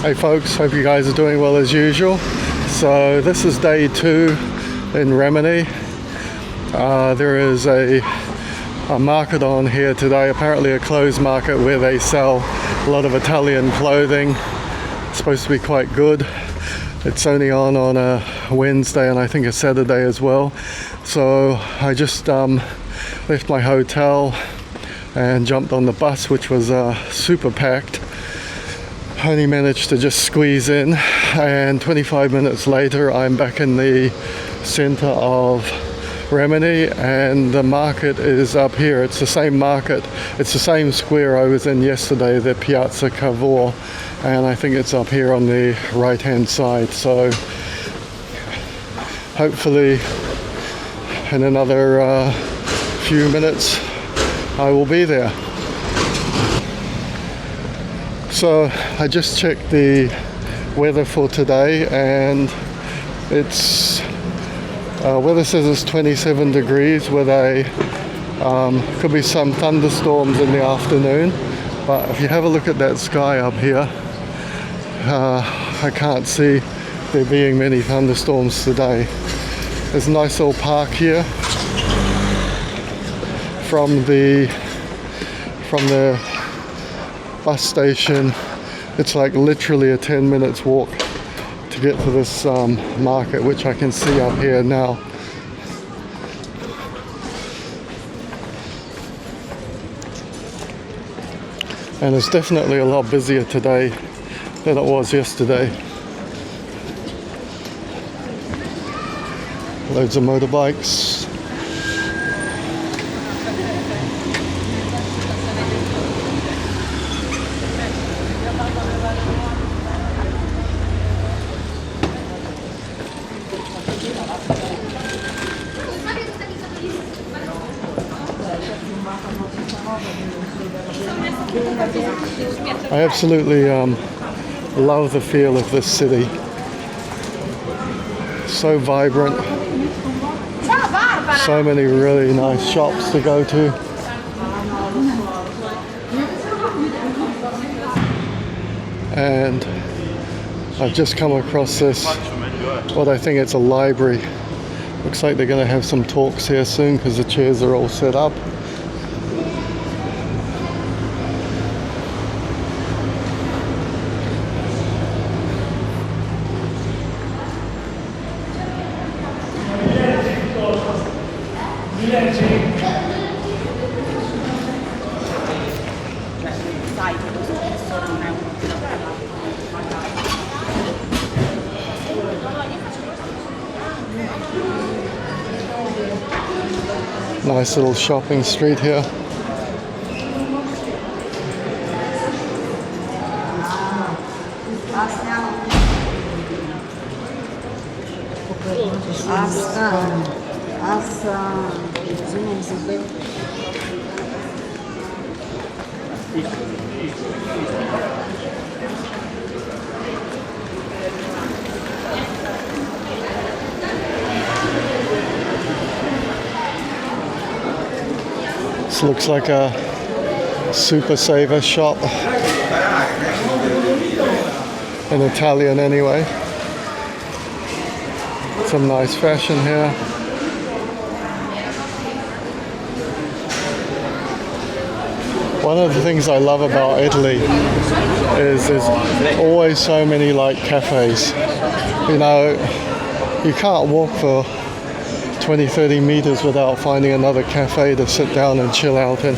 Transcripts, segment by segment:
Hey folks, hope you guys are doing well as usual. So this is day 2 in Rimini. There is a market on here today, apparently a clothes market where they sell a lot of Italian clothing. It's supposed to be quite good. It's only on a Wednesday and I think a Saturday as well. So I just left my hotel and jumped on the bus, which was super packed. Only managed to just squeeze in, and 25 minutes later I'm back in the center of Rimini, and the market is up here. It's the same market, it's the same square I was in yesterday, the Piazza Cavour, and I think it's up here on the right hand side. So hopefully in another few minutes I will be there. So I just checked the weather for today, and it's weather says it's 27 degrees with could be some thunderstorms in the afternoon, but if you have a look at that sky up here, I can't see there being many thunderstorms today. There's a nice little park here from the bus station. It's like literally a 10 minutes walk to get to this market, which I can see up here now. And it's definitely a lot busier today than it was yesterday. Loads of motorbikes. I absolutely love the feel of this city. So vibrant. So many really nice shops to go to. And I've just come across this, what I think it's a library. Looks like they're going to have some talks here soon because the chairs are all set up. Nice little shopping street here. This looks like a super saver shop, in Italian anyway. Some nice fashion here. One of the things I love about Italy is there's always so many like cafes. You know, you can't walk for 20-30 meters without finding another cafe to sit down and chill out in.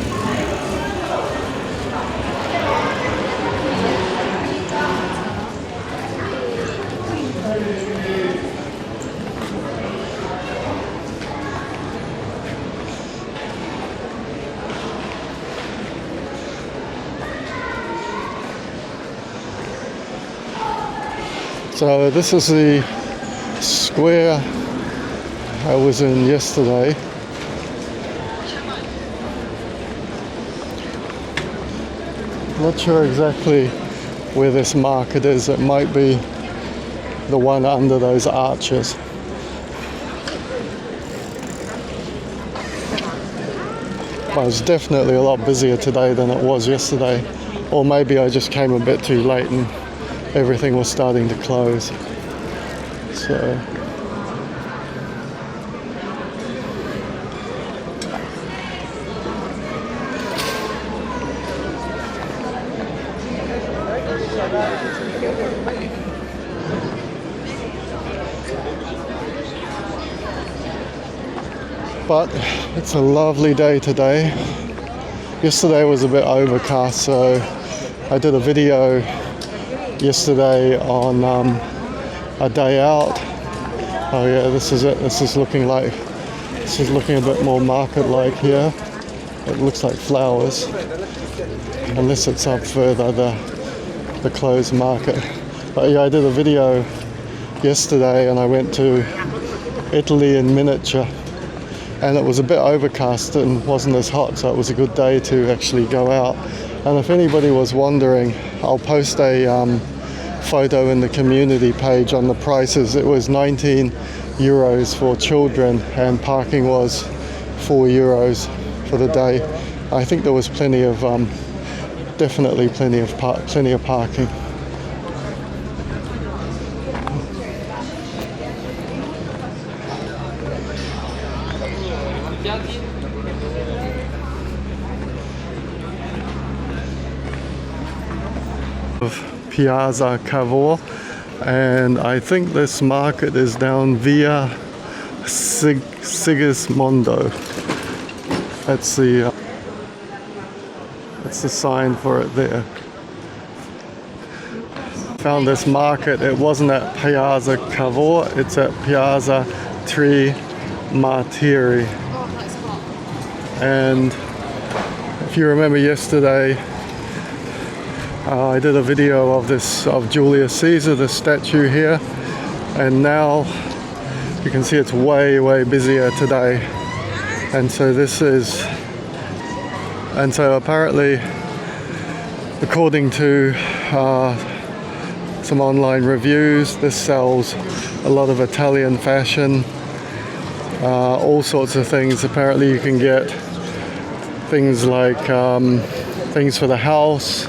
So this is the square I was in yesterday. Not sure exactly where this market is. It might be the one under those arches. But it's definitely a lot busier today than it was yesterday. Or maybe I just came a bit too late and everything was starting to close. So but it's a lovely day today. Yesterday was a bit overcast, so I did a video yesterday on a day out. Oh yeah, this is it. This is looking a bit more market-like here. It looks like flowers, unless it's up further, the closed market. But yeah, I did a video yesterday and I went to Italy in miniature, and it was a bit overcast and wasn't as hot, so it was a good day to actually go out. And if anybody was wondering, I'll post a photo in the community page on the prices. It was 19 euros for children and parking was 4 euros for the day. I think there was plenty of definitely plenty of parking. Of Piazza Cavour, and I think this market is down Via Sigismondo. That's the sign for it there. Found this market. It wasn't at Piazza Cavour, it's at Piazza Tre Martiri. And if you remember yesterday, I did a video of Julius Caesar, the statue here, and now you can see it's way busier today. And so apparently, according to some online reviews, this sells a lot of Italian fashion, all sorts of things. Apparently you can get things like things for the house,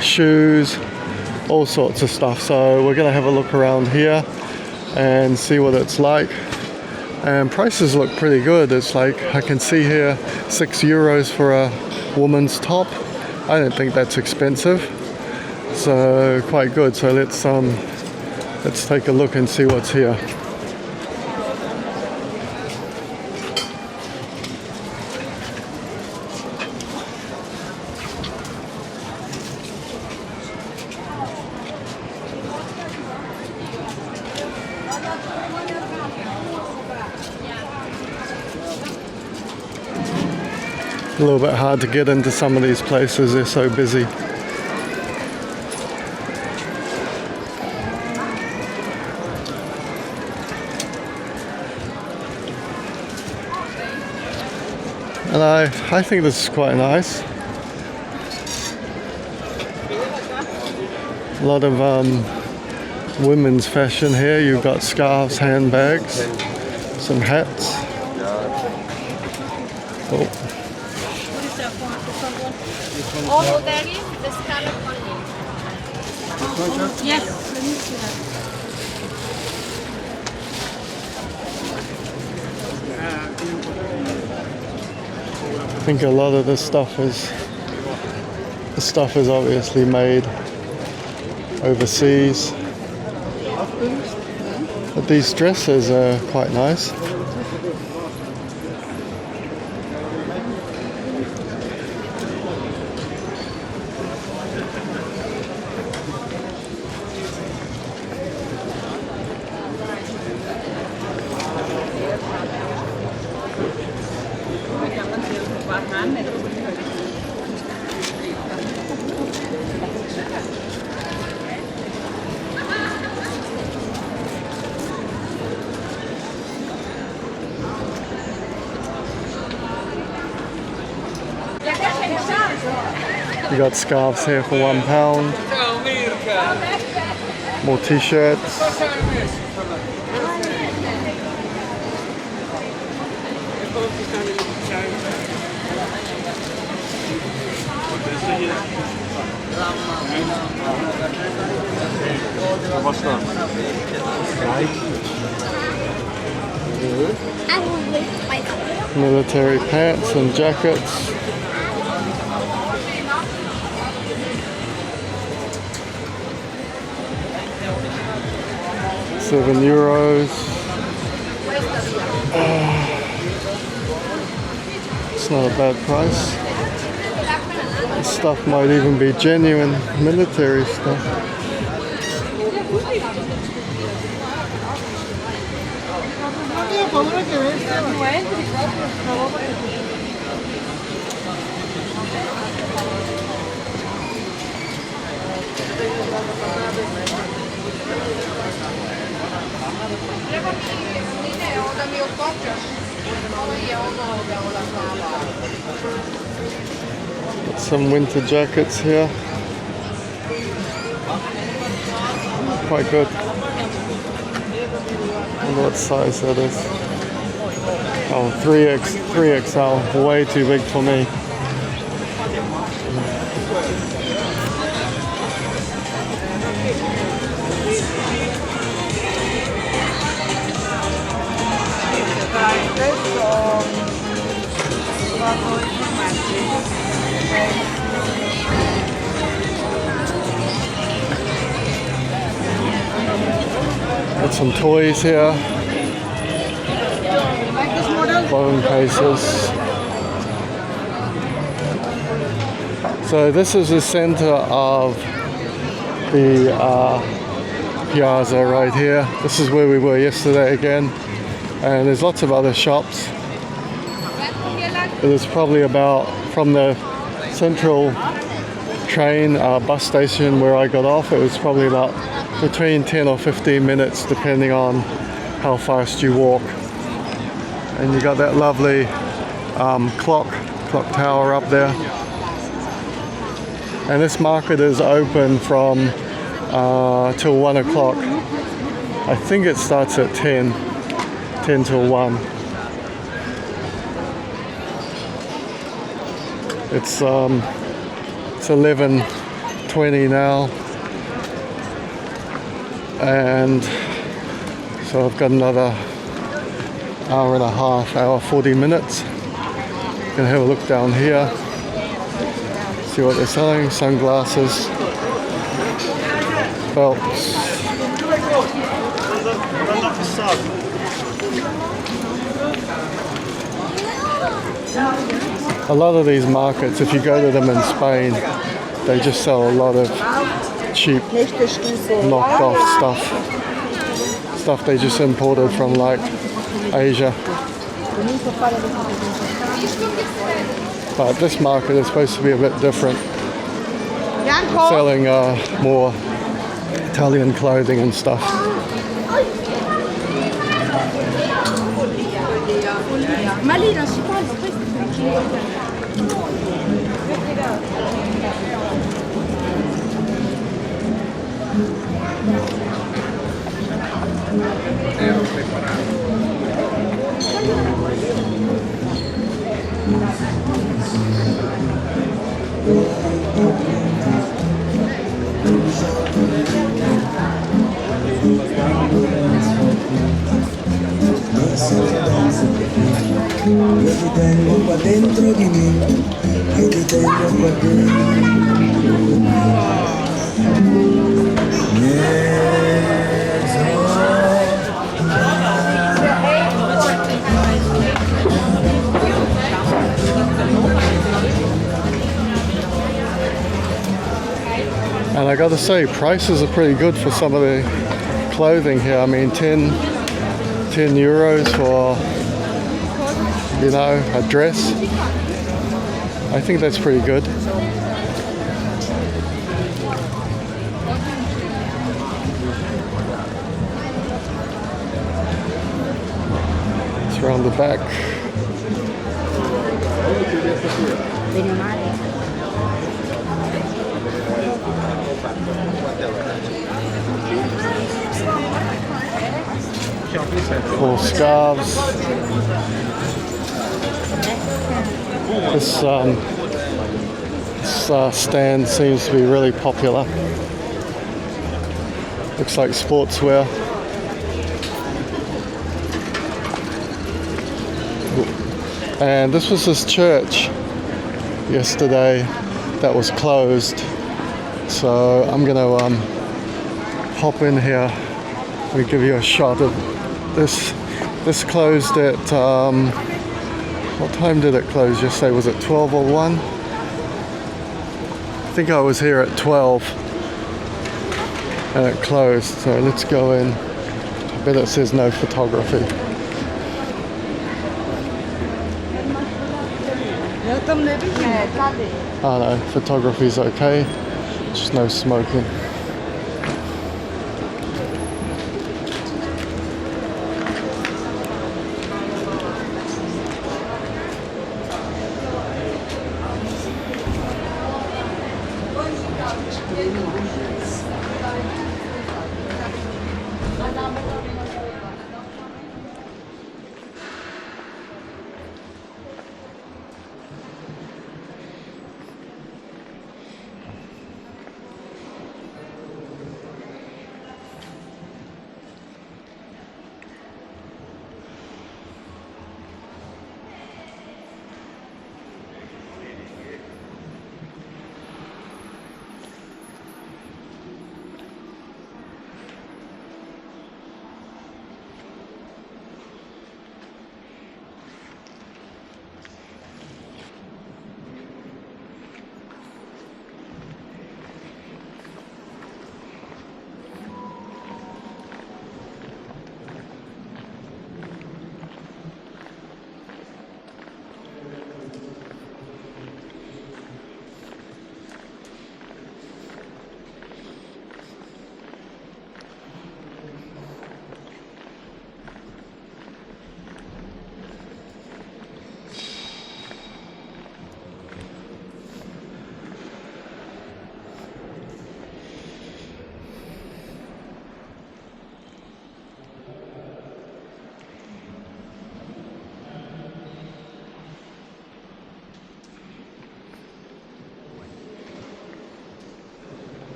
shoes, all sorts of stuff. So we're going to have a look around here and see what it's like. And prices look pretty good. It's like, I can see here 6 euros for a woman's top. I don't think that's expensive, so quite good. So let's take a look and see what's here. A little bit hard to get into some of these places, they're so busy. And I think this is quite nice. A lot of women's fashion here. You've got scarves, handbags, some hats. Oh. Oh, there is the scarlet one. Yes, let me see that. I think a lot of this stuff is obviously made overseas. But these dresses are quite nice. We got scarves here for £1. More t-shirts. Military pants and jackets. €7. It's not a bad price. This stuff might even be genuine military stuff. Got some winter jackets here. Quite good. I wonder what size that is. Oh, 3XL, way too big for me. Got some toys here. Phone cases. So this is the center of the piazza right here. This is where we were yesterday again, and there's lots of other shops. It was probably about, from the central train bus station where I got off, it was probably about between 10 or 15 minutes depending on how fast you walk. And you got that lovely clock tower up there. And this market is open from till 1 o'clock. I think it starts at 10 till 1. It's 11:20 now, and so I've got another hour and a half, 40 minutes. Gonna have a look down here, see what they're selling. Sunglasses, belts. A lot of these markets, if you go to them in Spain, they just sell a lot of cheap, knocked off stuff they just imported from like Asia. But this market is supposed to be a bit different, selling more Italian clothing and stuff. Io ti tengo qua dentro di me, io ti tengo qua And I gotta say, prices are pretty good for some of the clothing here. I mean, 10 euros for, you know, a dress. I think that's pretty good. It's around the back. Cool scarves. This stand seems to be really popular. Looks like sportswear. And this was this church yesterday that was closed. So I'm gonna hop in here and give you a shot of this. This closed at what time did it close yesterday? Was it 12 or 1? I think I was here at 12 and it closed. So let's go in. I bet it says no photography. Oh no, photography's okay. Just no smoking.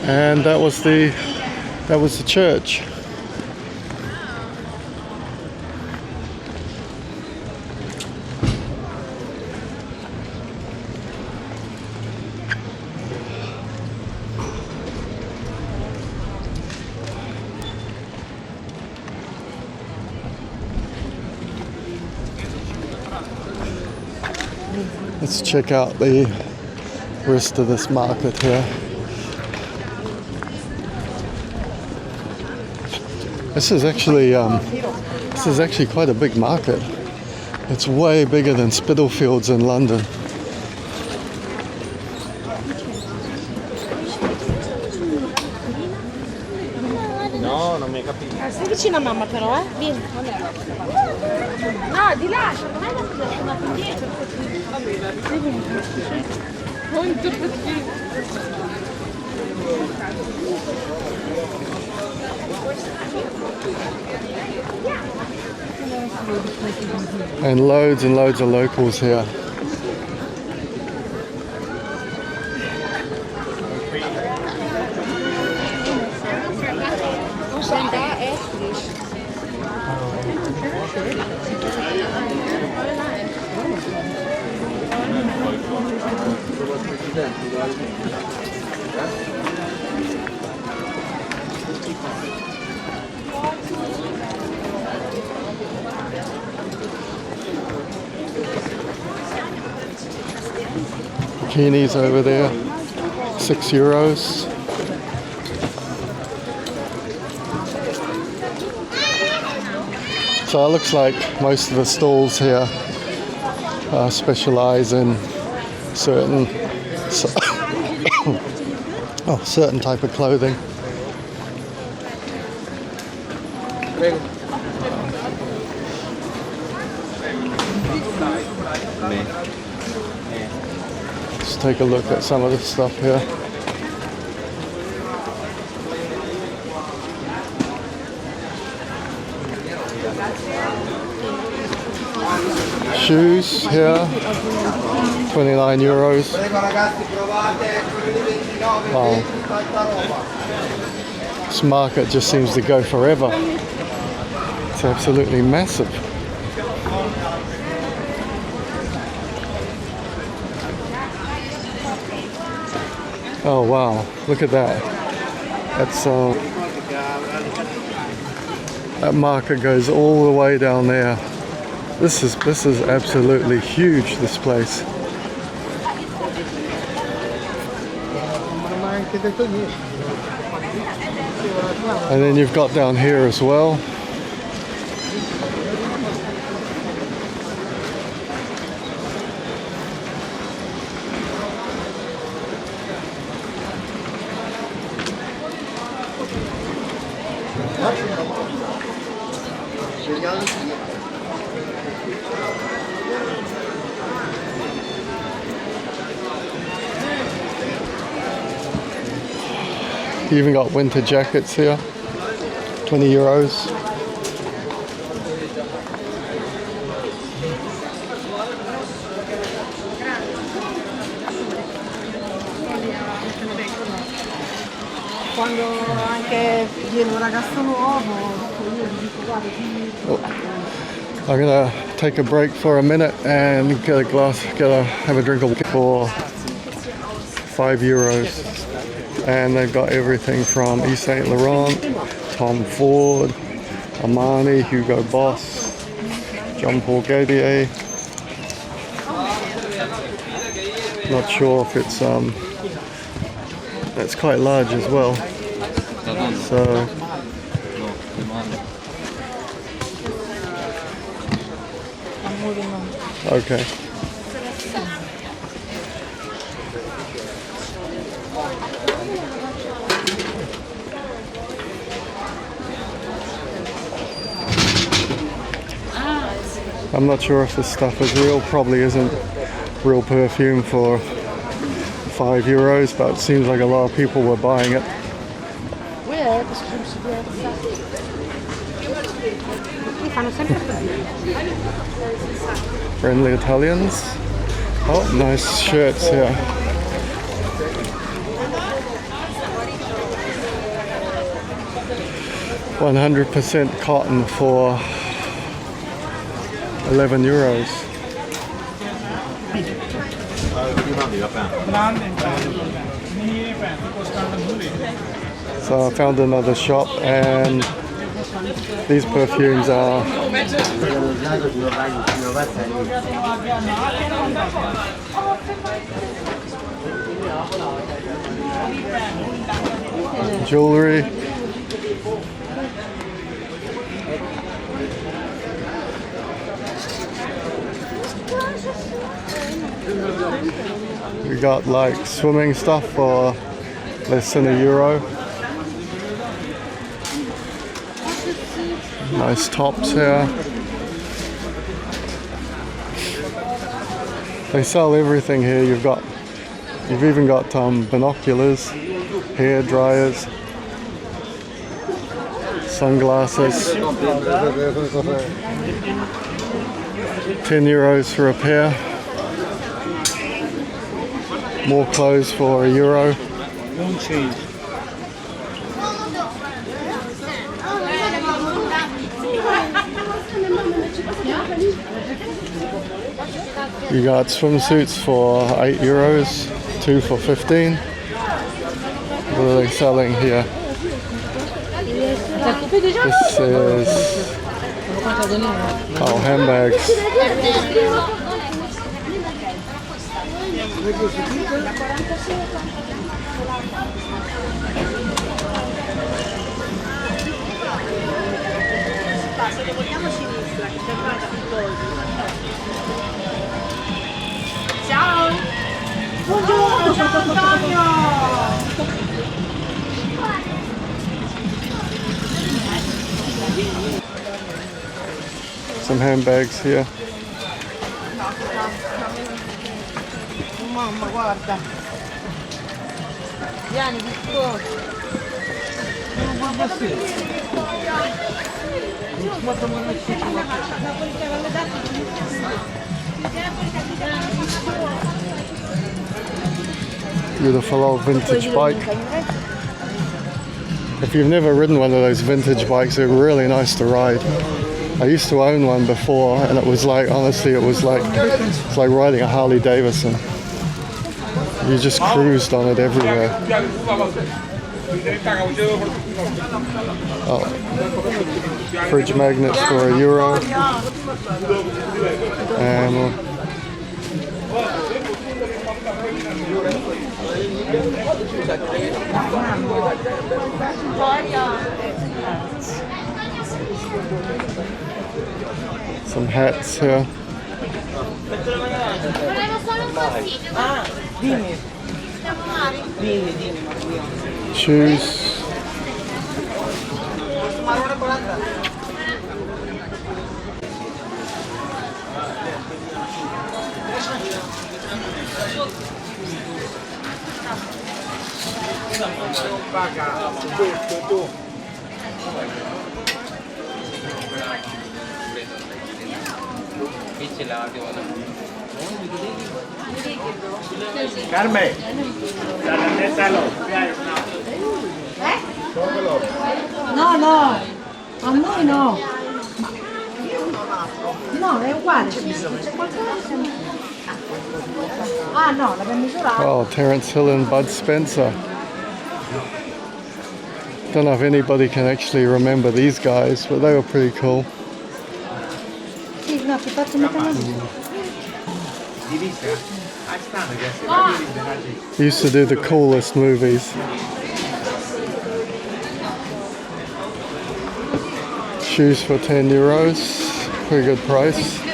And that was the church. Let's check out the rest of this market here. This is actually quite a big market. It's way bigger than Spitalfields in London. No, non mi hai capito. Stai vicino a mamma però, Vieni. No, di là, non è da indietro. And loads of locals here. Bikinis over there, €6. So it looks like most of the stalls here specialize in certain certain type of clothing. Let's take a look at some of this stuff here. Shoes here, €29. Wow. This market just seems to go forever. It's absolutely massive. Oh wow, look at that. That's that market goes all the way down there. This is absolutely huge, this place. And then you've got down here as well. You even got winter jackets here, €20. Quando anche viene un ragazzo nuovo, io gli dico guarda I'm gonna take a break for a minute and get have a drink of water for €5. And they've got everything from Yves Saint Laurent, Tom Ford, Armani, Hugo Boss, Jean Paul Gaultier. Not sure if it's quite large as well. So okay. I'm not sure if this stuff is real, probably isn't real perfume for €5, but it seems like a lot of people were buying it. Friendly Italians. Oh, nice shirts here. €100% cotton for €11. So I found another shop, and these perfumes are jewelry. We got like swimming stuff for less than €1. Nice tops here. They sell everything here. You've even got binoculars, hair dryers, sunglasses. €10 for a pair. More clothes for €1. You got swimsuits for €8, 2 for 15. What are they selling here? This is handbags. Some handbags here. Mamma, guarda. Vieni, Vittorio. Beautiful old vintage bike. If you've never ridden one of those vintage bikes, they're really nice to ride. I used to own one before, and it was like, honestly, it's like riding a Harley Davidson. You just cruised on it everywhere. Oh. Fridge magnets for €1. And some hats here. Shoes. Carmen, No, no, a noi no. No, è uguale. C'è qualcosa? Ah no, l'abbiamo misurato. Oh, Terence Hill and Bud Spencer. Don't know if anybody can actually remember these guys, but they were pretty cool. Sì, no, ti faccio mettere He used to do the coolest movies. Shoes for €10. Pretty good price.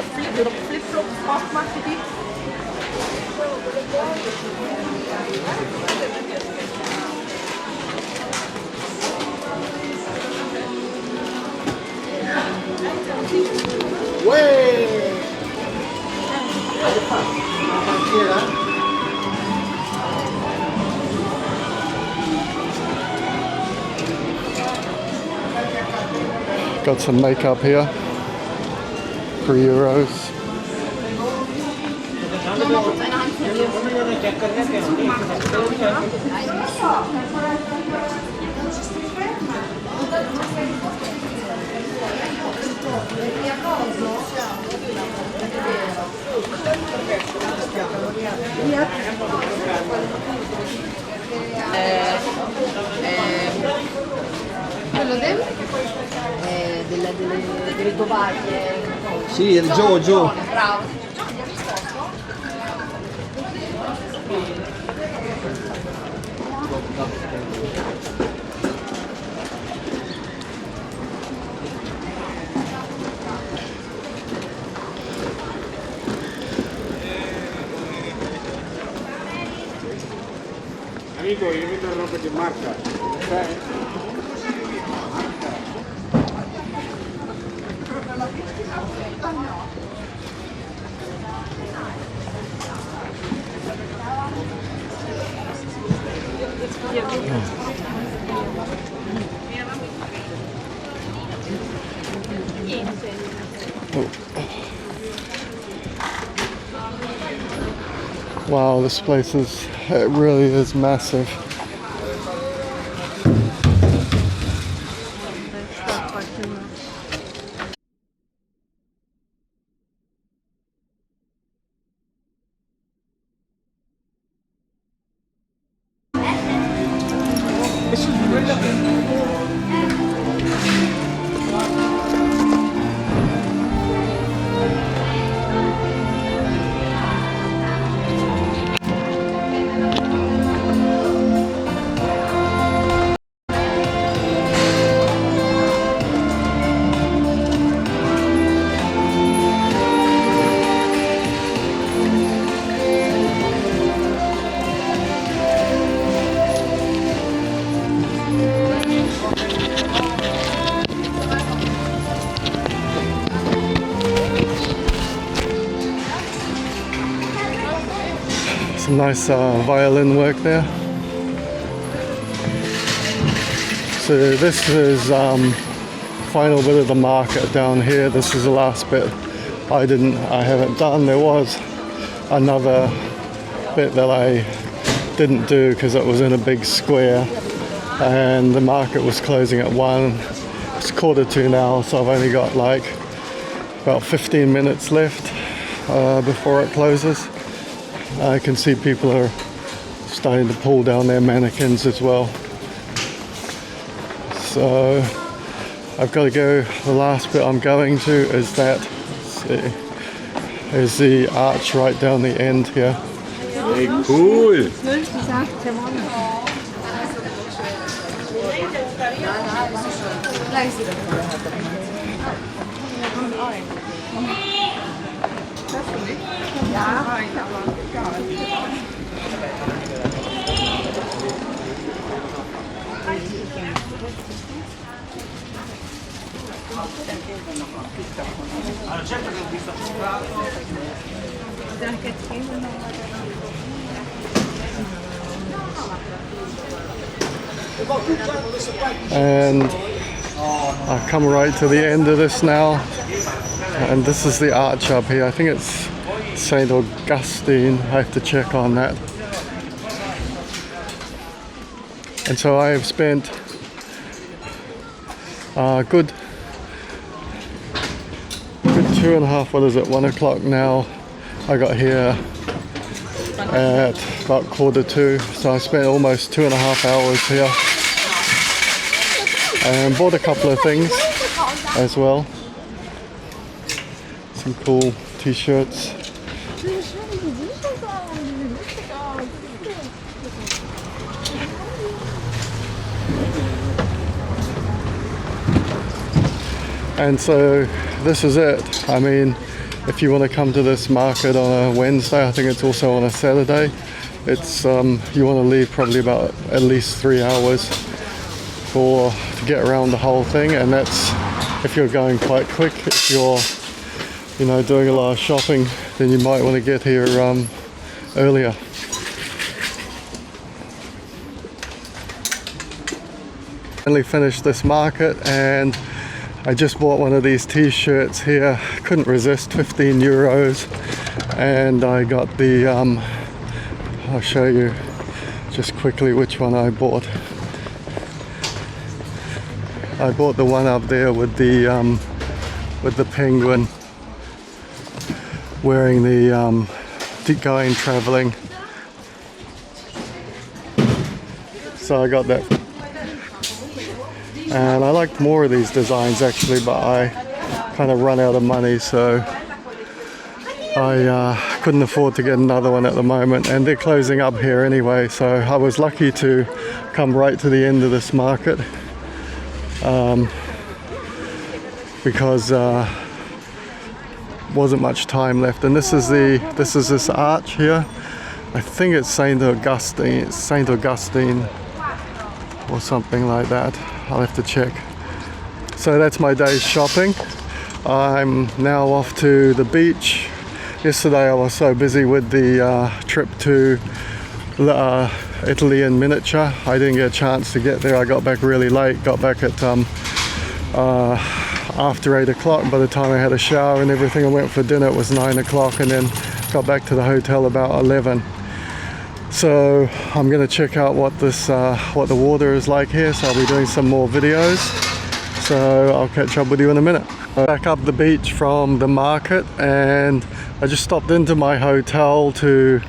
Got some makeup here. €3. quello delle tovaglie. Sì, il Jojo. Bravo. amico, io metto la roba di marca. Wow, this place it really is massive. Nice violin work there. So this is final bit of the market down here. This is the last bit I haven't done. There was another bit that I didn't do because it was in a big square and the market was closing at 1. It's 1:45 now, so I've only got like about 15 minutes left before it closes. I can see people are starting to pull down their mannequins as well. So I've got to go. The last bit I'm going to is that. Is the arch right down the end here. Hey, cool. And I've come right to the end of this now, and this is the arch up here. I think it's St. Augustine. I have to check on that. And so I have spent good 2.5, what is it, 1 o'clock now. I got here at about 1:45, so I spent almost 2.5 hours here and bought a couple of things as well. Some cool t-shirts. And so this is it. I mean, if you want to come to this market on a Wednesday, I think it's also on a Saturday. It's you want to leave probably about at least 3 hours to get around the whole thing, and that's if you're going quite quick. If you're, you know, doing a lot of shopping, then you might want to get here earlier. Finally finished this market, and I just bought one of these t-shirts here. Couldn't resist, 15 euros. And I got the, I'll show you just quickly which one I bought. I bought the one up there with the penguin wearing the going traveling. So I got that. And I liked more of these designs actually, but I kind of run out of money, so I couldn't afford to get another one at the moment, and they're closing up here anyway, so I was lucky to come right to the end of this market because wasn't much time left. And this is this arch here. I think it's St. Augustine. It's St. Augustine or something like that. I'll have to check. So that's my day's shopping. I'm now off to the beach. Yesterday I was so busy with the trip to Italy in miniature, I didn't get a chance to get there. I got back really late, got back at after 8 o'clock. By the time I had a shower and everything, I went for dinner, it was 9 o'clock, and then got back to the hotel about 11. So I'm going to check out what the water is like here, so I'll be doing some more videos. So I'll catch up with you in a minute. Back up the beach from the market, and I just stopped into my hotel to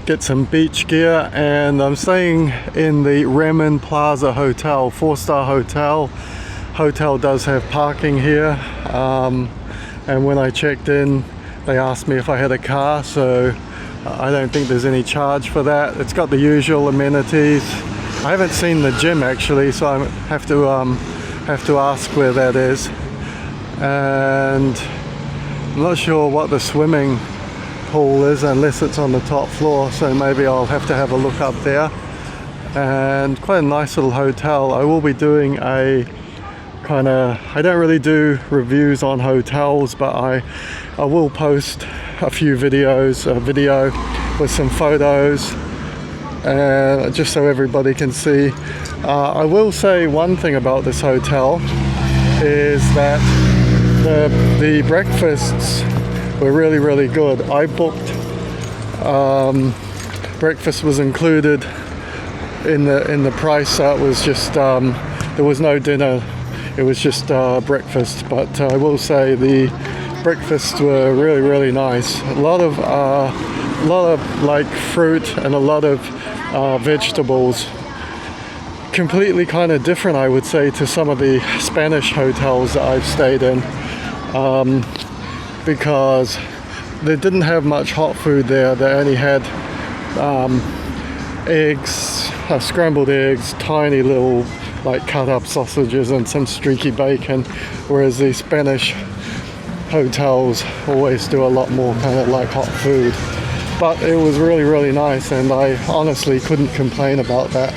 get some beach gear, and I'm staying in the Rimini Plaza Hotel, 4-star hotel. Hotel does have parking here, and when I checked in they asked me if I had a car, so I don't think there's any charge for that. It's got the usual amenities. I haven't seen the gym actually, so I have to ask where that is. And I'm not sure what the swimming pool is unless it's on the top floor, so maybe I'll have to have a look up there. And quite a nice little hotel. I will be doing a I don't really do reviews on hotels, but I will post a few videos, a video with some photos, just so everybody can see. I will say one thing about this hotel is that the breakfasts were really, really good. I booked, breakfast was included in the price, so it was just, there was no dinner, it was just breakfast. But I will say the breakfasts were really, really nice. A lot of like fruit and a lot of vegetables. Completely kind of different, I would say, to some of the Spanish hotels that I've stayed in, because they didn't have much hot food there. They only had eggs, scrambled eggs, tiny little like cut up sausages and some streaky bacon, whereas the Spanish hotels always do a lot more kind of like hot food. But it was really, really nice, and I honestly couldn't complain about that.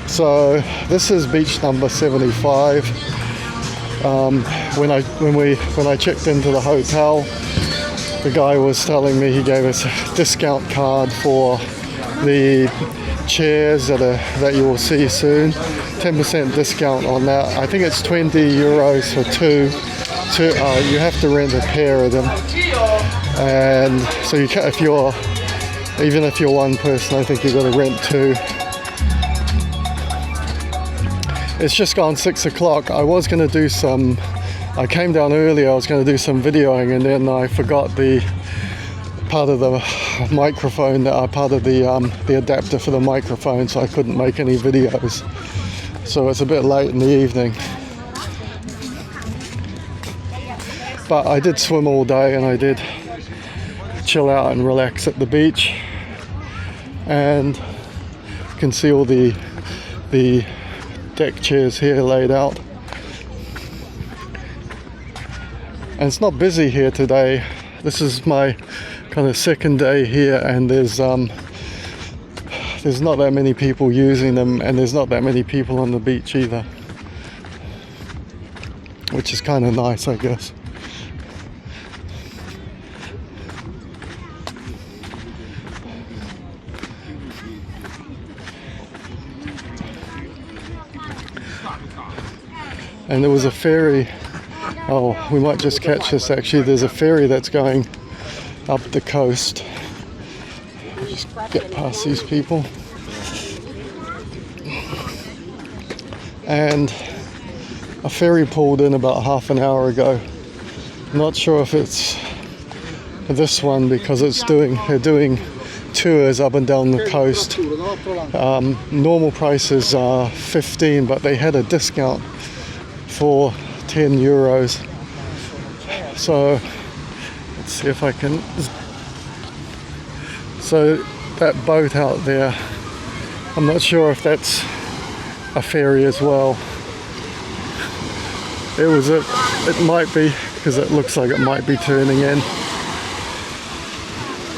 So this is beach number 75. When I checked into the hotel, the guy was telling me he gave us a discount card for the chairs that you will see soon. 10% discount on that. I think it's 20 euros for two. You have to rent a pair of them, and so you can, even if you're one person, I think you've got to rent two. It's just gone 6 o'clock. I was going to do I came down earlier, I was going to do some videoing, and then I forgot the part of the microphone, part of the adapter for the microphone, so I couldn't make any videos. So it's a bit late in the evening. But I did swim all day, and I did chill out and relax at the beach. And you can see all the deck chairs here laid out. And it's not busy here today. This is my kind of second day here, and there's not that many people using them, and there's not that many people on the beach either, which is kind of nice, I guess. And there was a ferry. Oh, we might just catch this actually. There's a ferry that's going up the coast. I'll just get past these people. And a ferry pulled in about half an hour ago. I'm not sure if it's this one, because they're doing tours up and down the coast. Normal prices are 15, but they had a discount for 10 euros. So let's see if I can. So that boat out there, I'm not sure if that's a ferry as well. It might be, because it looks like it might be turning in.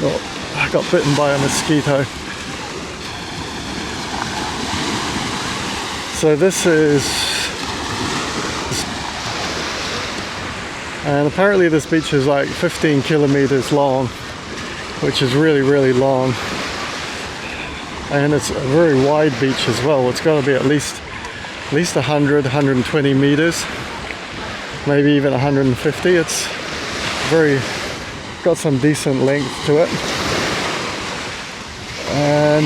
Oh, I got bitten by a mosquito. So this is, and apparently this beach is like 15 kilometers long, which is really, really long. And it's a very wide beach as well. It's got to be at least 100, 120 meters, maybe even 150. It's got some decent length to it. And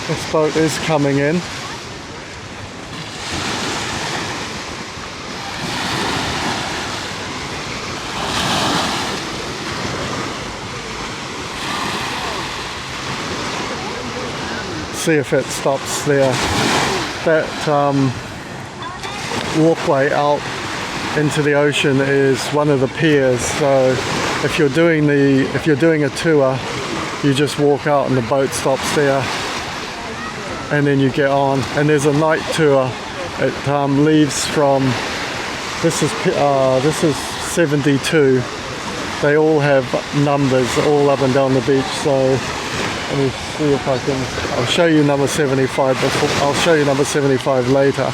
this boat is coming in. See if it stops there. That walkway out into the ocean is one of the piers. So if you're doing a tour, you just walk out and the boat stops there, and then you get on. And there's a night tour. It leaves from, this is 72. They all have numbers all up and down the beach. So let me see if I can. I'll show you number 75 before. I'll show you number 75 later.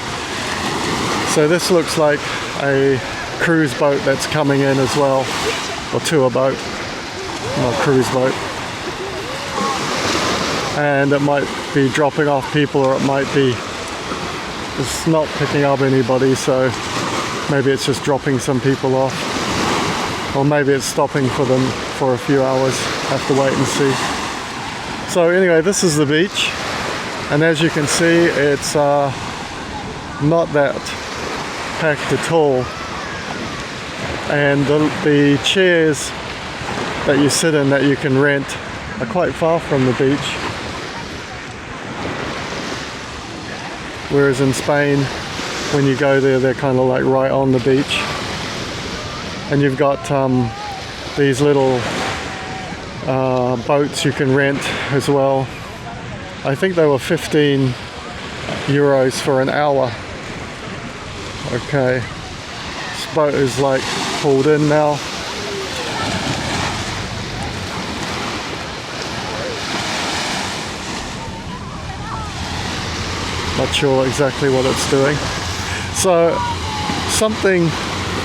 So this looks like a cruise boat that's coming in as well, or tour boat. my cruise boat. And it might be dropping off people, or it might be it's not picking up anybody, so maybe it's just dropping some people off, or maybe it's stopping for them for a few hours. Have to wait and see. So anyway, this is the beach, and as you can see, it's not that packed at all, and the chairs that you sit in that you can rent are quite far from the beach. Whereas in Spain, when you go there, they're kind of like right on the beach. And you've got these little boats you can rent as well. I think they were 15 euros for an hour. Okay, this boat is like pulled in now. Not sure exactly what it's doing. So something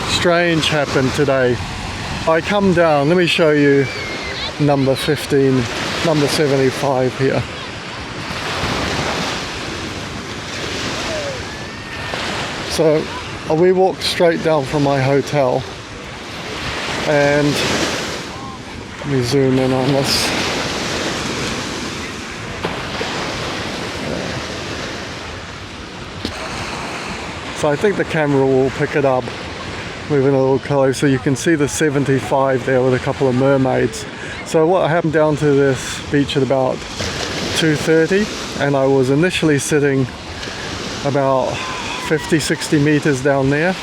strange happened today. I come down, let me show you number 15, number 75 here. So we walked straight down from my hotel, and let me zoom in on this. So I think the camera will pick it up. Moving a little closer, you can see the 75 there with a couple of mermaids. So what happened down to this beach at about 2:30, and I was initially sitting about 50-60 meters down there,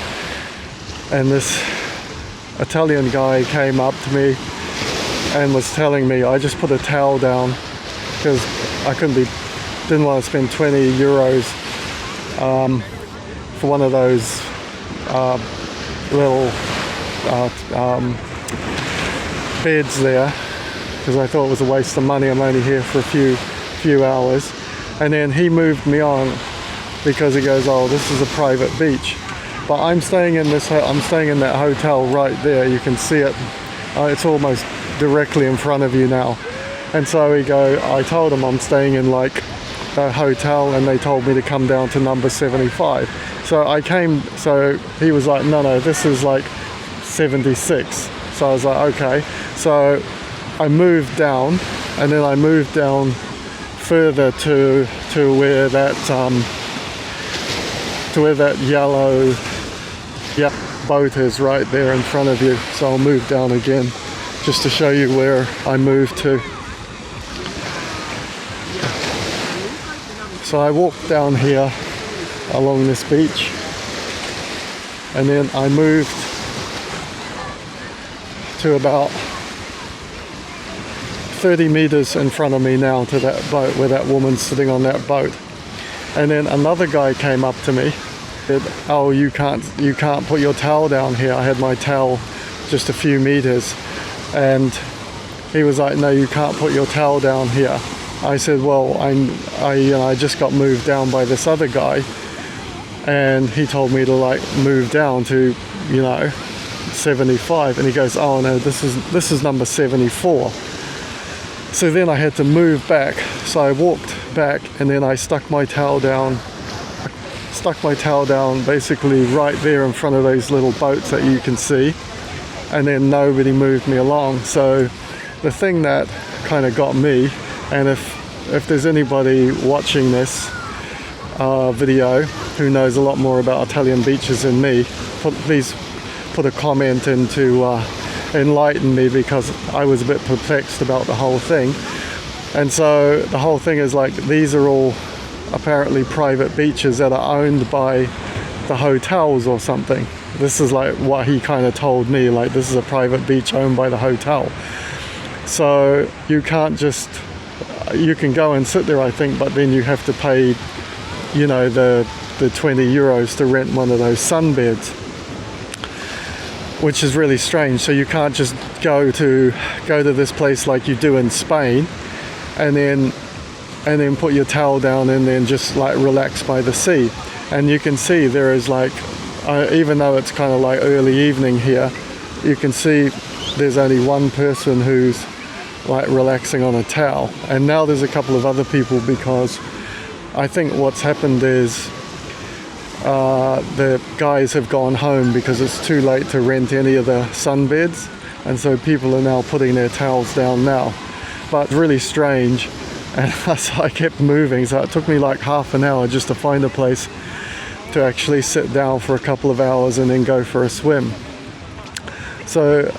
and this Italian guy came up to me and was telling me, I just put a towel down because I didn't want to spend 20 euros for one of those little beds there, because I thought it was a waste of money. I'm only here for a few hours. And then he moved me on because he goes, oh, this is a private beach. But I'm staying in that hotel right there. You can see it. It's almost directly in front of you now. And so I told him I'm staying in like a hotel, and they told me to come down to number 75. So he was like, no, this is like 76. So I was like, okay. So I moved down, and then I moved down further to where that yellow boat is right there in front of you. So I'll move down again just to show you where I moved to. So I walked down here along this beach, and then I moved to about 30 meters in front of me now to that boat where that woman's sitting on that boat. And then another guy came up to me, said, oh, you can't put your towel down here. I had my towel just a few meters, and he was like, no, you can't put your towel down here. I said, well, I just got moved down by this other guy, and he told me to like move down to 75, and he goes, oh no, this is number 74. So then I had to move back. So I walked back, and then I stuck my towel down basically right there in front of those little boats that you can see, and then nobody moved me along. So the thing that kind of got me, and if there's anybody watching this video who knows a lot more about Italian beaches than me, please put a comment in to enlighten me, because I was a bit perplexed about the whole thing. And so the whole thing is like, these are all apparently private beaches that are owned by the hotels or something. This is like what he kind of told me, like this is a private beach owned by the hotel. So you can go and sit there, I think, but then you have to pay, the 20 euros to rent one of those sunbeds, which is really strange. So you can't just go to this place like you do in Spain, and then put your towel down and then just like relax by the sea. And you can see there is like, even though it's kind of like early evening here, you can see there's only one person who's like relaxing on a towel. And now there's a couple of other people, because I think what's happened is the guys have gone home because it's too late to rent any of the sunbeds, and so people are now putting their towels down now. But really strange, and so I kept moving, so it took me like half an hour just to find a place to actually sit down for a couple of hours and then go for a swim. So,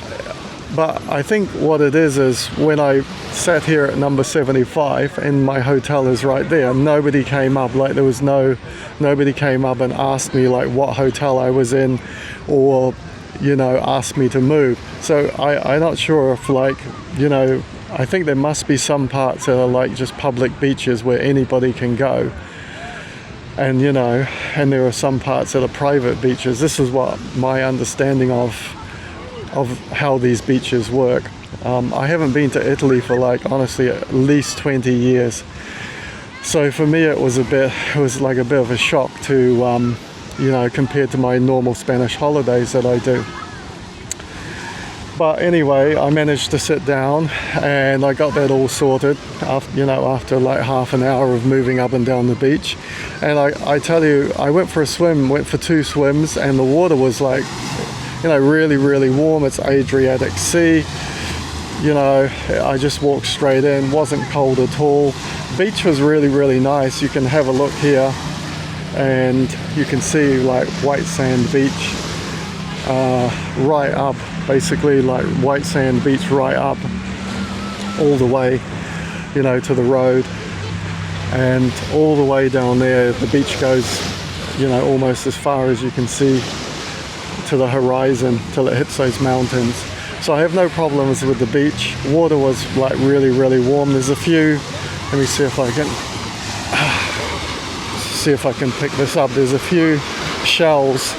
but I think what it is when I sat here at number 75 and my hotel is right there, nobody came up, like there was nobody came up and asked me like what hotel I was in, or asked me to move. So I'm not sure if I think there must be some parts that are like just public beaches where anybody can go, and and there are some parts that are private beaches. This is what my understanding of how these beaches work. I haven't been to Italy for honestly at least 20 years, so for me it was like a bit of a shock to compared to my normal Spanish holidays that I do. But anyway, I managed to sit down and I got that all sorted after like half an hour of moving up and down the beach. And I tell you, I went for 2 swims, and the water was like really, really warm. It's Adriatic Sea. I just walked straight in, wasn't cold at all. Beach was really, really nice. You can have a look here and you can see like white sand beach right up, basically like white sand beach right up all the way to the road, and all the way down there the beach goes almost as far as you can see to the horizon till it hits those mountains. So I have no problems with the beach. Water was like really, really warm. There's a few, let me see if I can pick this up. There's a few shells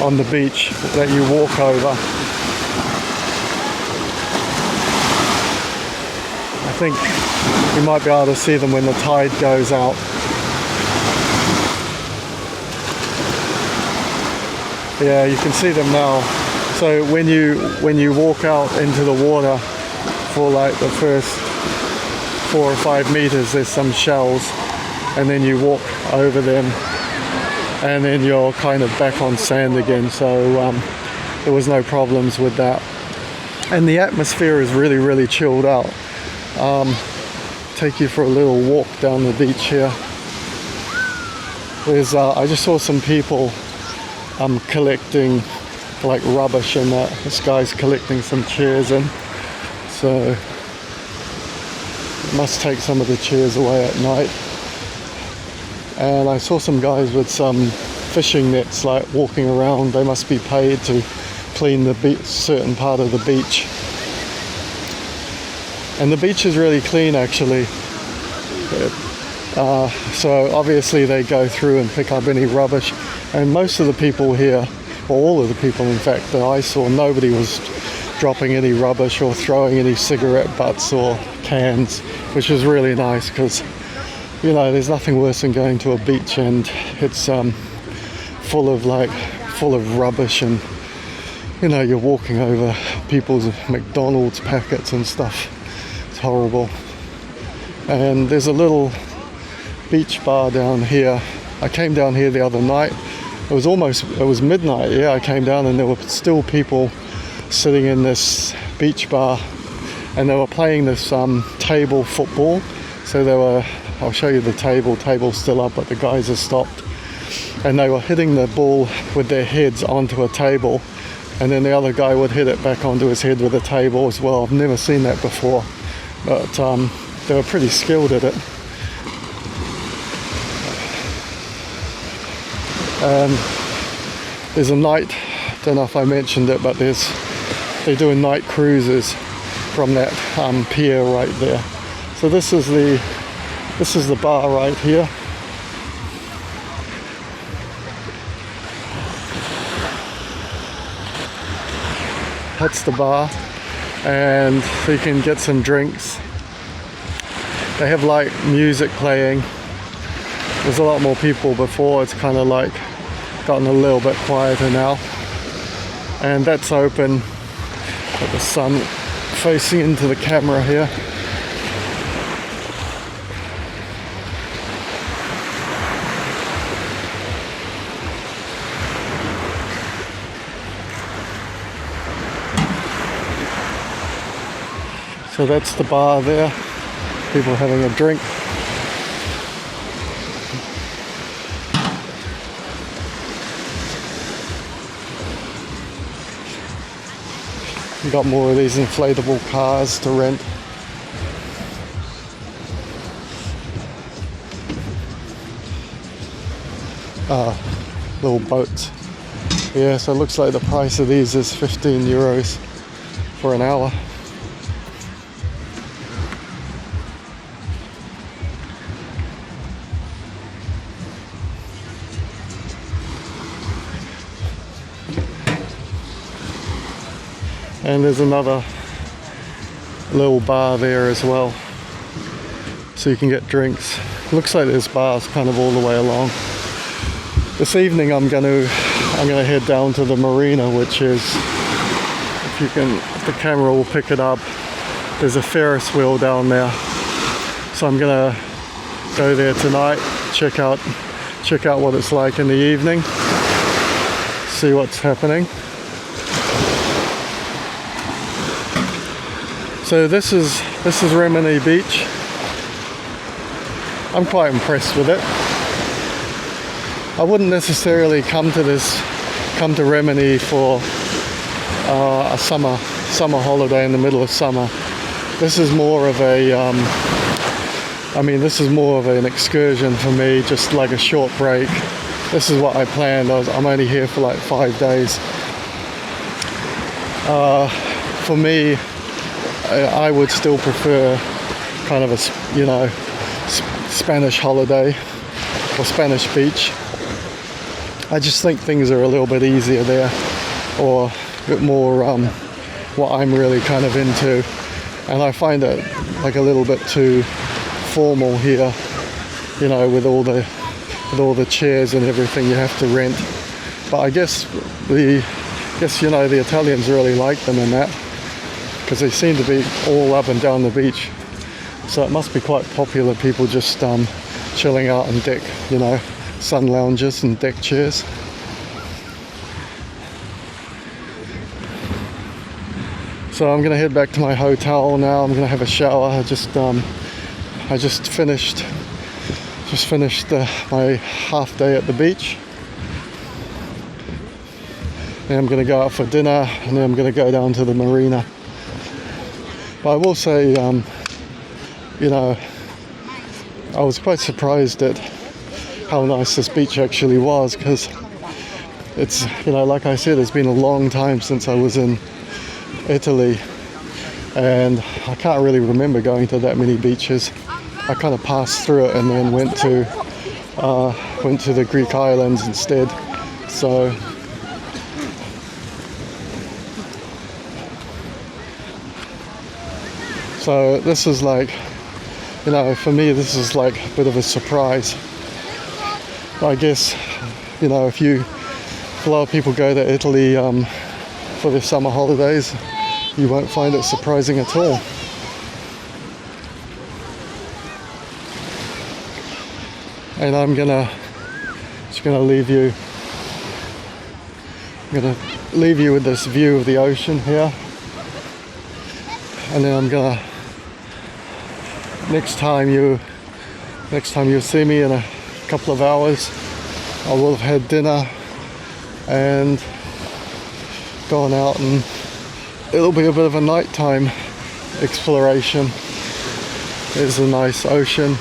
on the beach that you walk over. I think you might be able to see them when the tide goes out. Yeah, you can see them now. So when you walk out into the water for like the first 4 or 5 meters, there's some shells, and then you walk over them and then you're kind of back on sand again. So there was no problems with that, and the atmosphere is really, really chilled out. Take you for a little walk down the beach here. I just saw some people collecting like rubbish, and this guy's collecting some chairs in, so must take some of the chairs away at night. And I saw some guys with some fishing nets like walking around. They must be paid to clean the certain part of the beach, and the beach is really clean actually. So obviously they go through and pick up any rubbish, and most of the people here, or all of the people in fact that I saw, nobody was dropping any rubbish or throwing any cigarette butts or cans, which is really nice, because there's nothing worse than going to a beach and it's full of rubbish, and you're walking over people's McDonald's packets and stuff. It's horrible. And there's a little beach bar down here. I came down here the other night. It was midnight. Yeah, I came down and there were still people sitting in this beach bar, and they were playing this table football. So I'll show you the table's still up, but the guys have stopped, and they were hitting the ball with their heads onto a table, and then the other guy would hit it back onto his head with a table as well. I've never seen that before, but they were pretty skilled at it. There's a night, don't know if I mentioned it, but they're doing night cruises from that pier right there. So this is the bar right here. That's the bar, and you can get some drinks. They have like music playing. There's a lot more people before. It's kind of like gotten a little bit quieter now, and that's open. Got the sun facing into the camera here. So that's the bar there, people having a drink. We've got more of these inflatable cars to rent. Little boats. Yeah, so it looks like the price of these is 15 euros for an hour. And there's another little bar there as well, so you can get drinks. Looks like there's bars kind of all the way along. This evening I'm gonna head down to the marina, which is, if the camera will pick it up, there's a Ferris wheel down there. So I'm gonna go there tonight, check out what it's like in the evening, see what's happening. So this is Rimini Beach. I'm quite impressed with it. I wouldn't necessarily come to Rimini for a summer holiday in the middle of summer. This is more of an excursion for me, just like a short break. This is what I planned. I'm only here for like 5 days. For me, I would still prefer kind of a Spanish holiday or Spanish beach. I just think things are a little bit easier there, or a bit more what I'm really kind of into. And I find it like a little bit too formal here, you know, with all the chairs and everything you have to rent. But I guess the Italians really like them in that, because they seem to be all up and down the beach. So it must be quite popular, people just chilling out on deck, you know, sun lounges and deck chairs. So I'm gonna head back to my hotel now. I'm gonna have a shower. I just finished my half day at the beach. And I'm gonna go out for dinner, and then I'm gonna go down to the marina. But I will say, you know, I was quite surprised at how nice this beach actually was, because it's, you know, like I said, it's been a long time since I was in Italy, and I can't really remember going to that many beaches. I kind of passed through it and then went to the Greek islands instead. So this is like, you know, for me this is like a bit of a surprise. I guess, you know, if a lot of people go to Italy for their summer holidays, you won't find it surprising at all. And I'm just gonna leave you with this view of the ocean here, and then I'm gonna, next time you see me in a couple of hours, I will have had dinner and gone out, and it'll be a bit of a nighttime exploration. There's a nice ocean.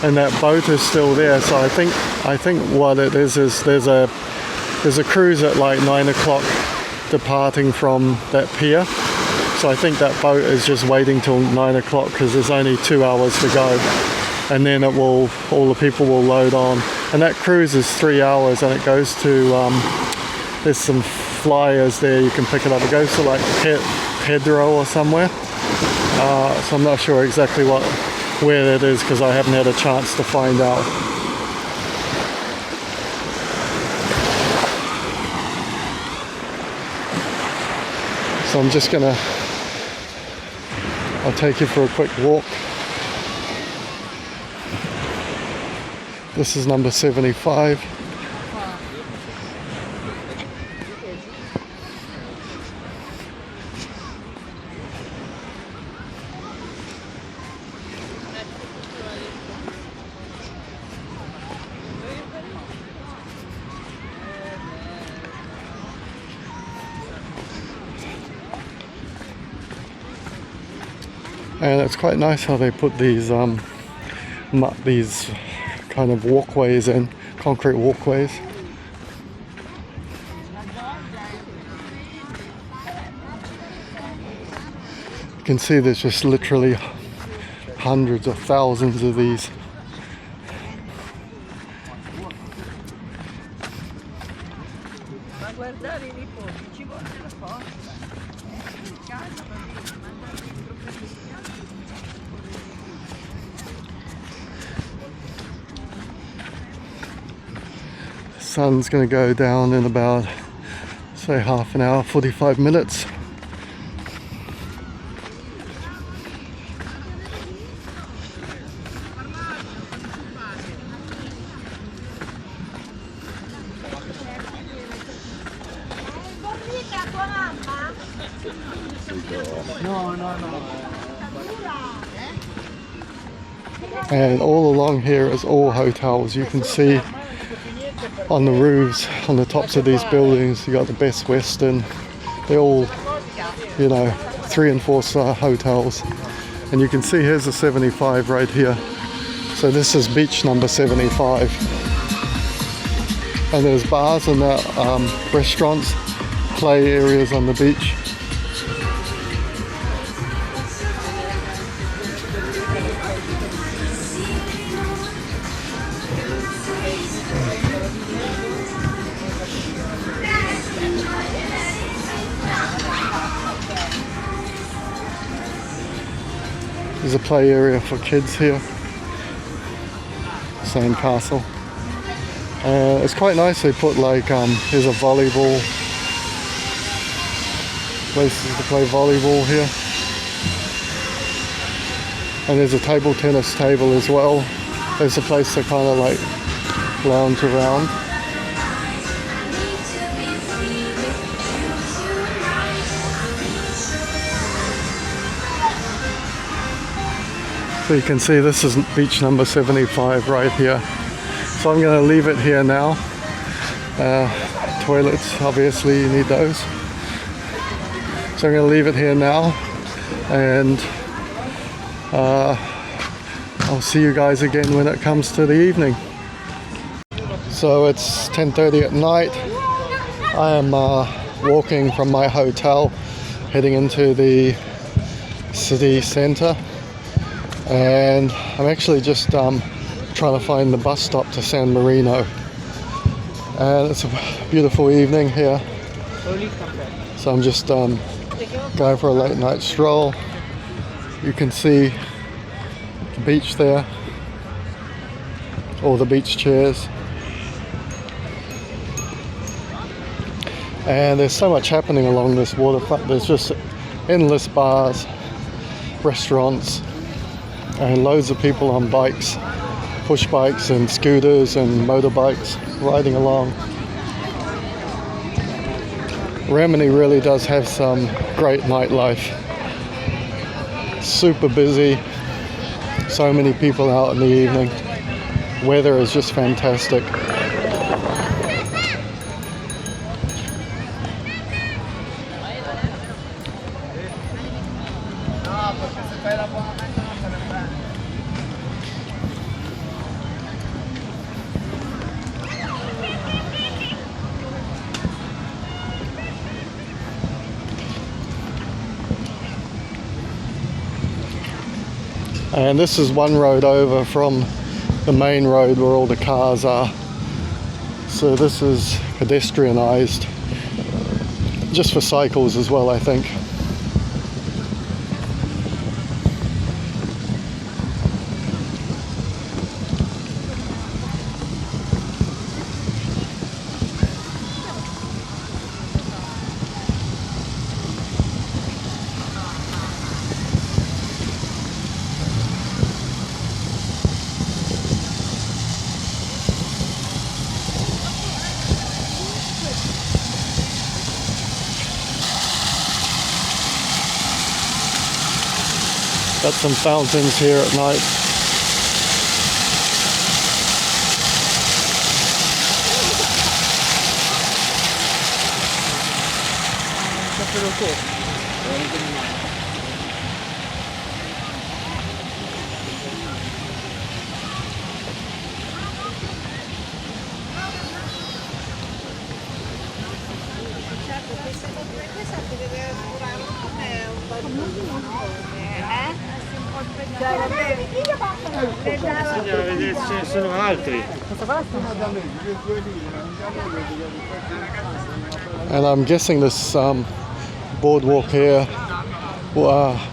And that boat is still there, so I think what it is there's a cruise at like 9 o'clock departing from that pier. So I think that boat is just waiting till 9 o'clock, because there's only 2 hours to go, and then all the people will load on. And that cruise is 3 hours, and it goes to there's some flyers there, you can pick it up. It goes to like Pedro or somewhere. So I'm not sure exactly where that is, because I haven't had a chance to find out. So I'm just gonna, I'll take you for a quick walk. This is number 75. And it's quite nice how they put these these kind of walkways in, concrete walkways. You can see there's just literally hundreds of thousands of these. Sun's going to go down in about, say, half an hour, 45 minutes. And all along here is all hotels. You can see on the roofs, on the tops of these buildings, you got the Best Western. They're all, you know, 3 and 4 star hotels. And you can see here's a 75 right here. So this is beach number 75. And there's bars and restaurants, play areas on the beach. There's a play area for kids here. Same castle. It's quite nice. They put like here's a volleyball, places to play volleyball here, and there's a table tennis table as well. There's a place to kind of like lounge around. So you can see this is beach number 75 right here. So I'm going to leave it here now. Toilets, obviously you need those. So I'm going to leave it here now, and I'll see you guys again when it comes to the evening. So it's 10:30 at night. I am walking from my hotel heading into the city centre, and I'm actually just trying to find the bus stop to San Marino. And it's a beautiful evening here, so I'm just going for a late night stroll. You can see the beach there, all the beach chairs, and there's so much happening along this waterfront. There's just endless bars, restaurants, and loads of people on bikes, push bikes and scooters and motorbikes riding along. Rimini really does have some great nightlife. Super busy, so many people out in the evening. Weather is just fantastic. And this is one road over from the main road where all the cars are. So this is pedestrianised, just for cycles as well, I think. Got some fountains here at night. Ce ne sono altri. And I'm guessing this boardwalk here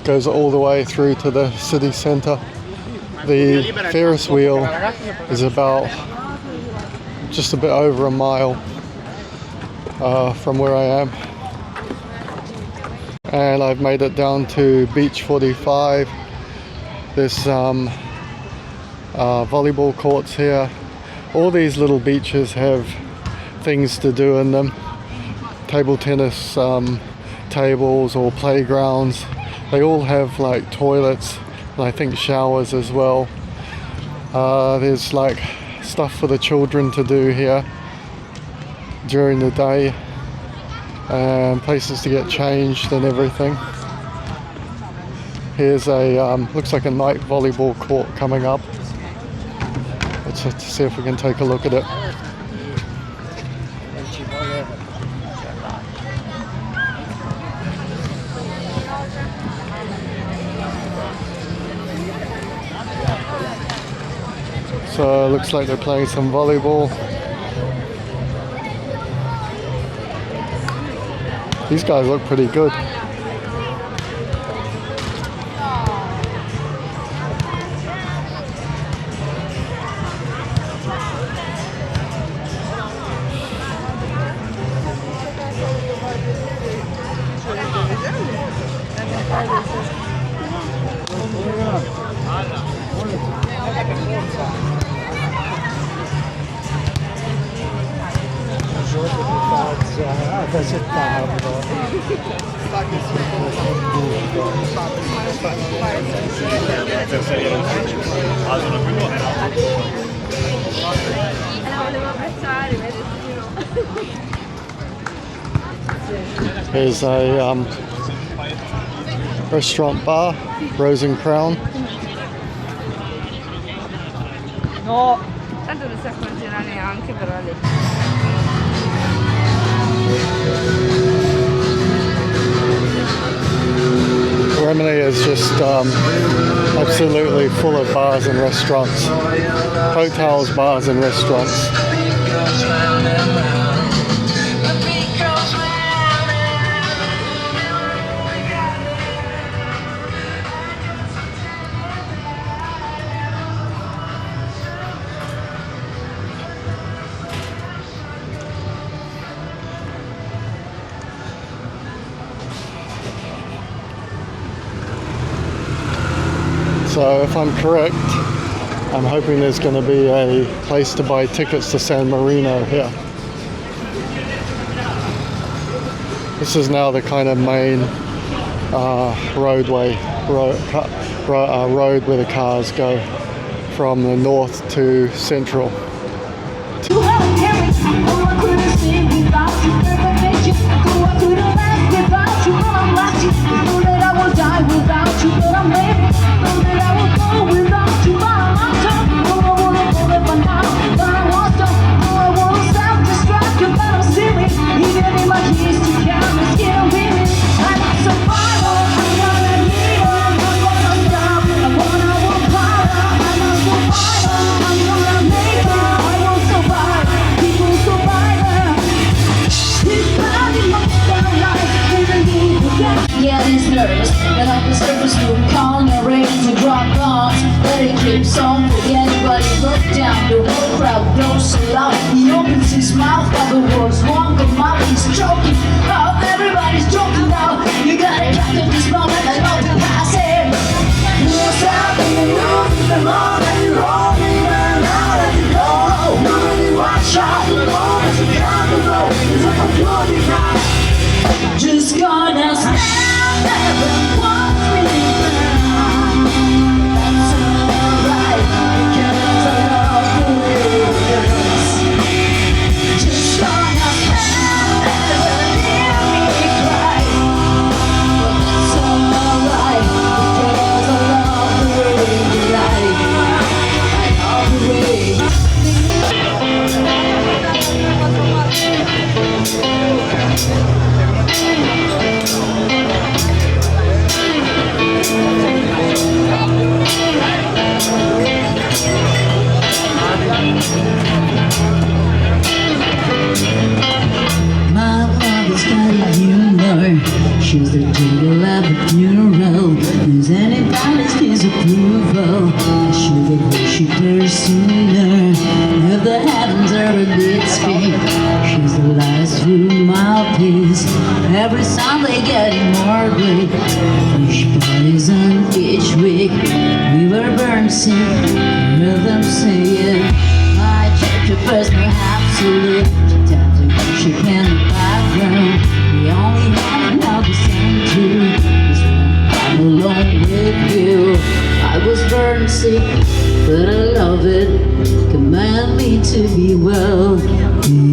goes all the way through to the city centre. The Ferris wheel is about just a bit over a mile from where I am. And I've made it down to Beach 45. There's volleyball courts here. All these little beaches have things to do in them. Table tennis tables or playgrounds. They all have like toilets and I think showers as well. There's like stuff for the children to do here during the day, and places to get changed and everything. Here's a looks like a night volleyball court coming up. Let's see if we can take a look at it. So it looks like they're playing some volleyball. These guys look pretty good. Here's a restaurant bar, Rose and Crown. No, tanto non si accorgerà neanche però lei. Rimini is just absolutely full of bars and restaurants. Hotels, bars and restaurants. So if I'm correct, I'm hoping there's going to be a place to buy tickets to San Marino here. This is now the kind of main road where the cars go from the north to central. Yeah, these nerves that on the surface look calm and ready to drop bombs. But it keeps on forgetting, but it look down. The whole crowd goes so loud. He opens his mouth, but the words won't come out. He's choking out, everybody's joking now. You gotta capture this moment and not to pass it. What's happening? The moment you're holding and now let it go. Nobody watch out, the moment you can't go. It's like a bloody night. Just gonna stand there and watch me burn. She's the jingle of the funeral. Is anybody's disapproval? I should have worshipped her sooner. If the heavens ever did speak, she's the last true mouthpiece. Every Sunday getting more bleak. Fish poison each week. We were burned sick. Heard them saying, my church of personal absolute. She tells me worship in the background. The only one now to sing to is when I'm alone with you. I was burned sick, but I love it. Command me to be well. Amen.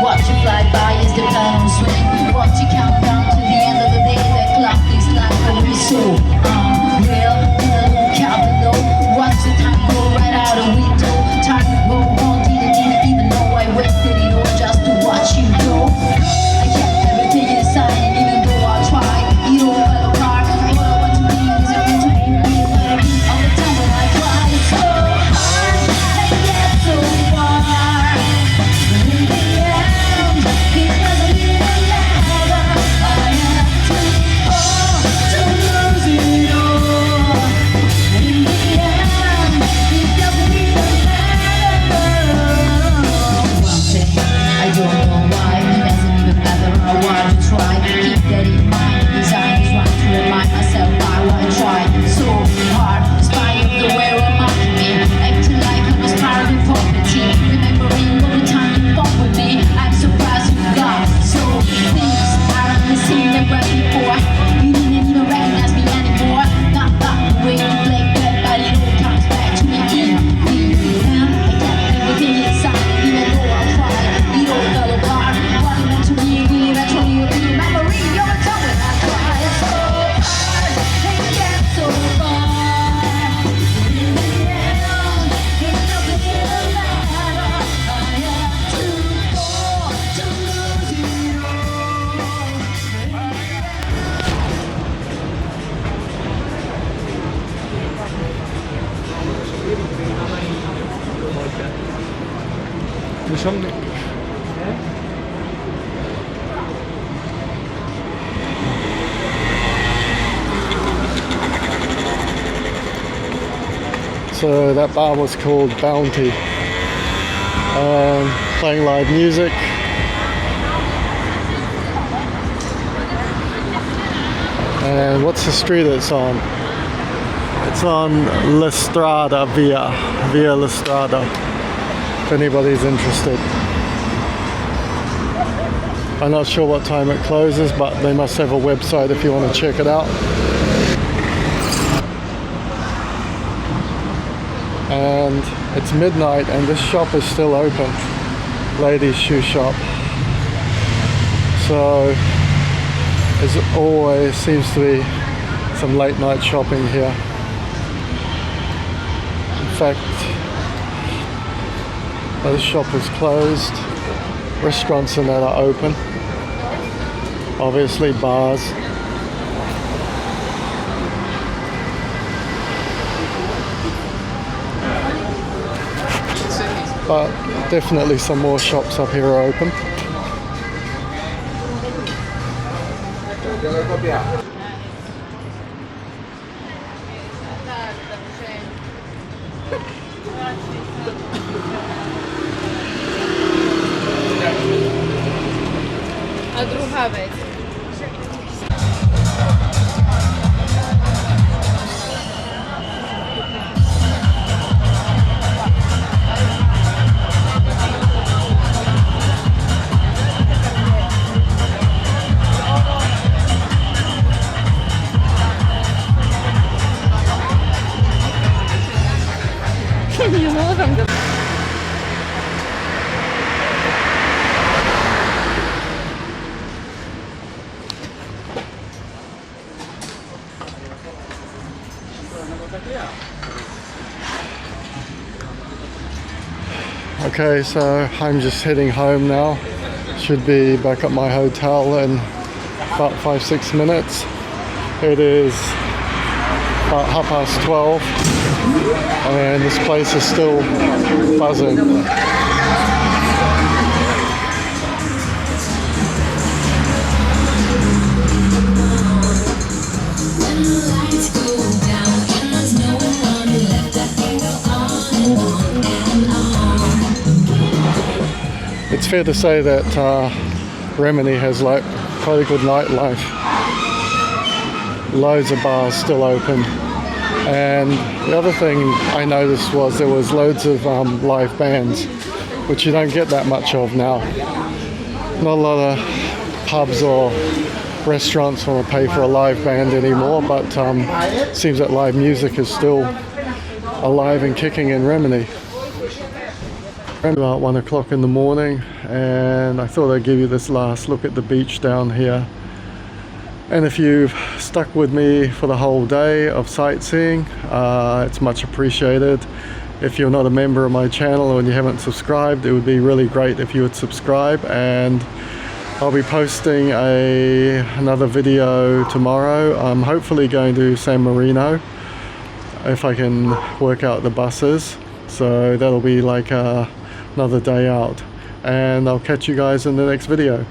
Watch you fly by as the pendulum swing. Watch you count down to the end of the day. The clock is like a whistle. Real, count below. Watch the time go right out the window. Time to go on, didn't even know I wasted it all just to watch you go. I kept everything inside, and even though I tried, it all fell apart. All I want to be is a bit to be all the time when I try so hard and get so far. But in the end, it doesn't even matter. I have to lose it all. And in the end, it doesn't even matter. One thing, I don't know why. It doesn't even matter. I want to try. Keep that in mind. Design is right to remind myself why I try so hard. Despite the way you're mocking me, acting like I was part of the property. Remembering all the time you fought with me. I'm surprised you got so things are the same that were before. You didn't even recognize me anymore. Not the way you play that, but it all comes back to me in the end. I kept everything inside, even though I tried. It all fell apart. What it meant to me, eventually you'll be a memory. You're a time when I try so hard and get so far. In the end, it doesn't even matter. I have to fall to lose it So that bar was called Bounty. Playing live music. And what's the street it's on? It's on La Strada, Via La Strada, if anybody's interested. I'm not sure what time it closes, but they must have a website if you want to check it out. And it's midnight and this shop is still open, ladies' shoe shop. So as always seems to be some late night shopping here. In fact, this shop is closed. Restaurants in that are open. Obviously bars. But definitely some more shops up here are open. A druga vez. Nie mogę go. Okay, so I'm just heading home now. Should be back at my hotel in about 5-6 minutes. It is about 12:30 and this place is still buzzing. It's fair to say that Rimini has like quite a good nightlife. Loads of bars still open, and the other thing I noticed was there was loads of live bands, which you don't get that much of now. Not a lot of pubs or restaurants want to pay for a live band anymore, but seems that live music is still alive and kicking in Rimini. About 1 o'clock in the morning, and I thought I'd give you this last look at the beach down here. And if you've stuck with me for the whole day of sightseeing, it's much appreciated. If you're not a member of my channel and you haven't subscribed, it would be really great if you would subscribe. And I'll be posting another video tomorrow. I'm hopefully going to San Marino if I can work out the buses. So that'll be like another day out. And I'll catch you guys in the next video.